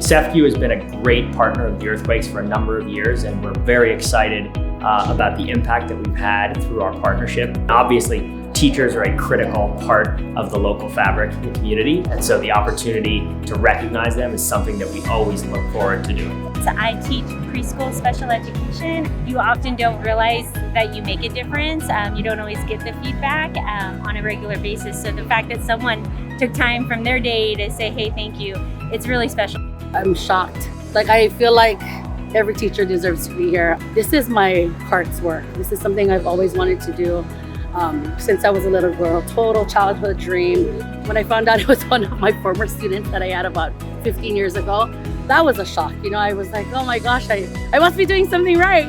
CEFCU has been a great partner of the Earthquakes for a number of years, and we're very excited about the impact that we've had through our partnership. Obviously, teachers are a critical part of the local fabric in the community, and so the opportunity to recognize them is something that we always look forward to doing. So I teach preschool special education. You often don't realize that you make a difference. You don't always get the feedback on a regular basis. So the fact that someone took time from their day to say, hey, thank you, it's really special. I'm shocked. I feel like every teacher deserves to be here. This is my heart's work. This is something I've always wanted to do since I was a little girl. Total childhood dream. When I found out it was one of my former students that I had about 15 years ago, that was a shock. I was like, oh my gosh, I must be doing something right?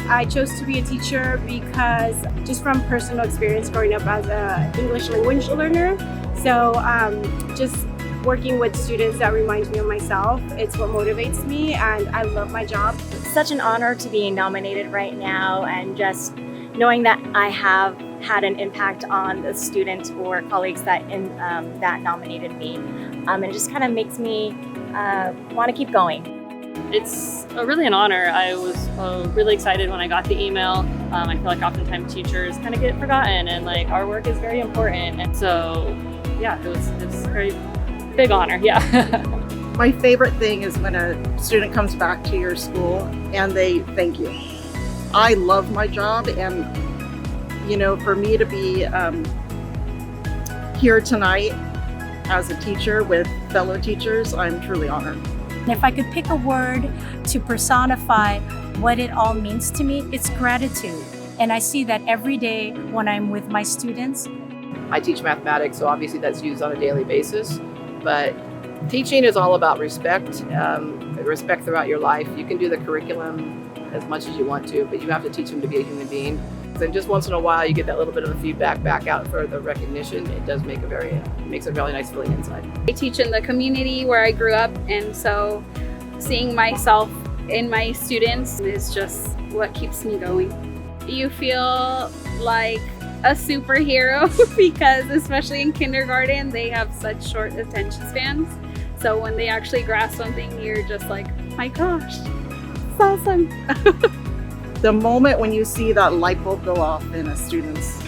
I chose to be a teacher because just from personal experience growing up as an English language learner. So just working with students that reminds me of myself, it's what motivates me, and I love my job. It's such an honor to be nominated right now, and just knowing that I have had an impact on the students or colleagues that nominated me. It just kind of makes me want to keep going. It's really an honor. I was really excited when I got the email. I feel like oftentimes teachers kind of get forgotten, and our work is very important. And so, yeah, it was a very big honor, yeah. My favorite thing is when a student comes back to your school and they thank you. I love my job, and for me to be here tonight as a teacher with fellow teachers, I'm truly honored. If I could pick a word to personify what it all means to me, it's gratitude. And I see that every day when I'm with my students. I teach mathematics, so obviously that's used on a daily basis. But teaching is all about respect, respect throughout your life. You can do the curriculum as much as you want to, but you have to teach them to be a human being. And just once in a while, you get that little bit of the feedback back out for the recognition. It does makes a really nice feeling inside. I teach in the community where I grew up, and so seeing myself in my students is just what keeps me going. You feel like a superhero because especially in kindergarten, they have such short attention spans. So when they actually grasp something, you're just like, my gosh, it's awesome. The moment when you see that light bulb go off in a student's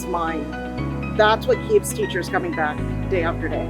mind, that's what keeps teachers coming back day after day.